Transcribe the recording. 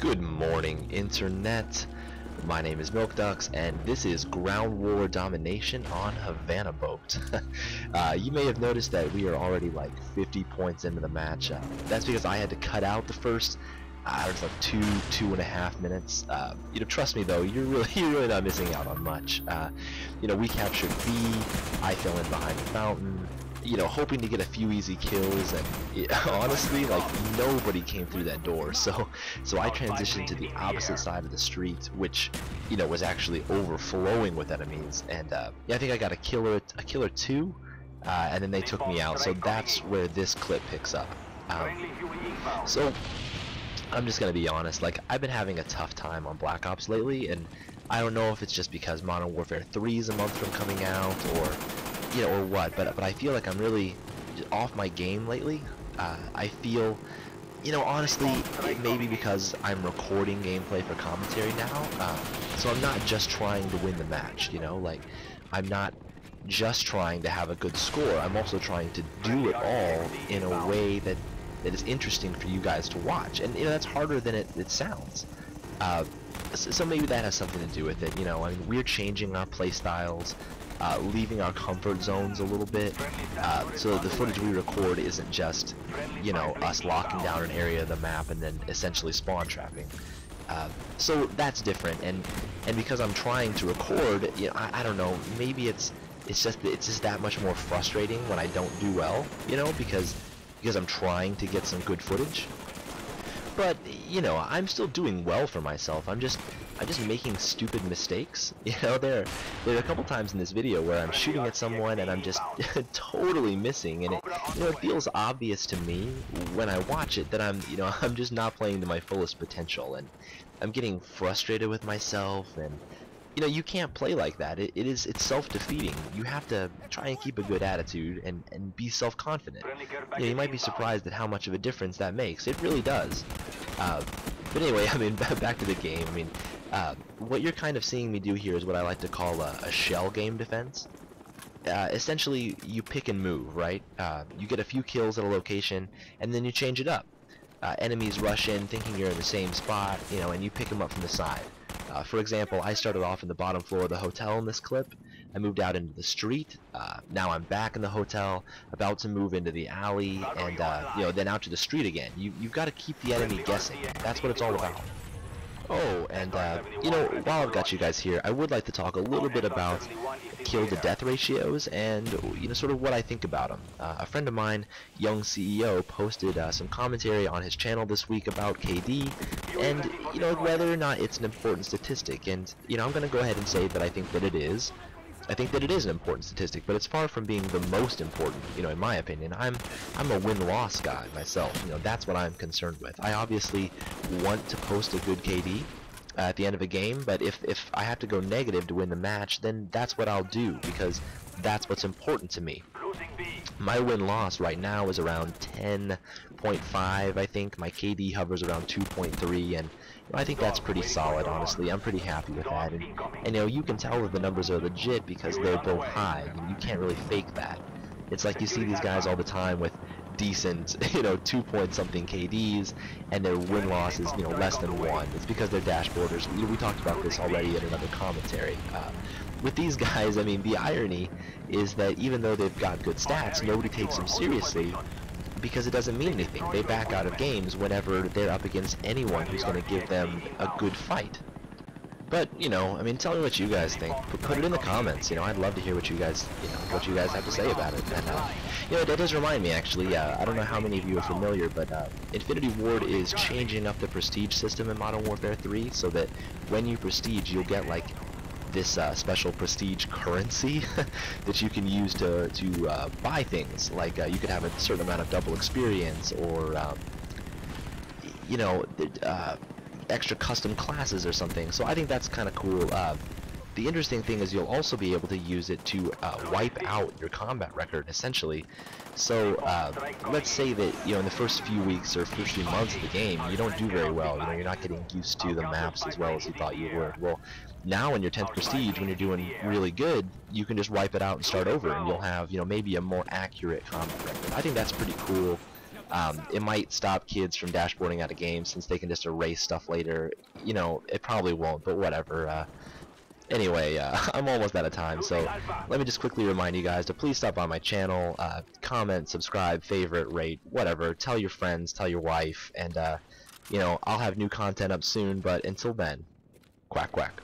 Good morning, Internet. My name is MilkDucks, and this is Ground War Domination on Havana boat. You may have noticed that we are already like 50 points into the match. That's because I had to cut out the first, it was like two and a half minutes. Trust me though, you're really not missing out on much. We captured B. I fell in behind the fountain. Hoping to get a few easy kills, and honestly, like, nobody came through that door, so I transitioned to the opposite side of the street, which, was actually overflowing with enemies, and, yeah, I think I got a killer 2, and then they took me out, so that's where this clip picks up. So, I'm just gonna be honest, like, I've been having a tough time on Black Ops lately, and I don't know if it's just because Modern Warfare 3 is a month from coming out, or what, but I feel like I'm really off my game lately. I feel, honestly, it may be because I'm recording gameplay for commentary now, so I'm not just trying to win the match, like, I'm not just trying to have a good score, I'm also trying to do it all in a way that is interesting for you guys to watch, and, that's harder than it sounds. So maybe that has something to do with it, I mean, we're changing our play styles, leaving our comfort zones a little bit, so the footage we record isn't just, us locking down an area of the map and then essentially spawn trapping. So that's different, and because I'm trying to record, I don't know, maybe it's just that much more frustrating when I don't do well, because I'm trying to get some good footage. But I'm still doing well for myself. I'm just making stupid mistakes. There are a couple times in this video where I'm shooting at someone and I'm just totally missing, and it feels obvious to me when I watch it that I'm just not playing to my fullest potential, and I'm getting frustrated with myself, and you can't play like that. It's self-defeating. You have to try and keep a good attitude and be self-confident. You might be surprised at how much of a difference that makes. It really does. But anyway, I mean, back to the game. I mean, what you're kind of seeing me do here is what I like to call a shell game defense. Essentially, you pick and move, right? You get a few kills at a location, and then you change it up. Enemies rush in thinking you're in the same spot, and you pick them up from the side. For example, I started off in the bottom floor of the hotel in this clip. I moved out into the street. Now I'm back in the hotel, about to move into the alley, and then out to the street again. You've got to keep the enemy guessing. That's what it's all about. Oh, and while I've got you guys here, I would like to talk a little bit about kill to death ratios and sort of what I think about them. A friend of mine, Young CEO, posted some commentary on his channel this week about KD, and whether or not it's an important statistic. And I'm going to go ahead and say that I think that it is. I think that it is an important statistic, but it's far from being the most important, in my opinion. I'm a win-loss guy myself, that's what I'm concerned with. I obviously want to post a good KD at the end of a game, but if I have to go negative to win the match, then that's what I'll do, because that's what's important to me. My win-loss right now is around 10.5, I think. My KD hovers around 2.3, and I think that's pretty solid, honestly. I'm pretty happy with that, and you can tell that the numbers are legit because they're both high, and you can't really fake that. It's like you see these guys all the time with decent, 2-point-something KDs, and their win-loss is, less than 1. It's because they're dashboarders. We talked about this already in another commentary. With these guys, I mean, the irony is that even though they've got good stats, nobody takes them seriously because it doesn't mean anything. They back out of games whenever they're up against anyone who's going to give them a good fight. But, I mean, tell me what you guys think. Put it in the comments, I'd love to hear what you guys, have to say about it. And, that does remind me, actually, I don't know how many of you are familiar, but Infinity Ward is changing up the prestige system in Modern Warfare 3 so that when you prestige, you'll get, like, this special prestige currency that you can use to buy things. Like, you could have a certain amount of double experience, or, extra custom classes or something. So I think that's kind of cool. The interesting thing is you'll also be able to use it to wipe out your combat record, essentially. So let's say that in the first few weeks or first few months of the game you don't do very well. You're not getting used to the maps as well as you thought you would. Well, now in your 10th prestige, when you're doing really good, you can just wipe it out and start over, and you'll have maybe a more accurate combat record. I think that's pretty cool. It might stop kids from dashboarding out of games since they can just erase stuff later. You know, it probably won't, but whatever. Anyway, I'm almost out of time, so let me just quickly remind you guys to please stop by my channel, comment, subscribe, favorite, rate, whatever. Tell your friends, tell your wife, and you know, I'll have new content up soon. But until then, quack quack.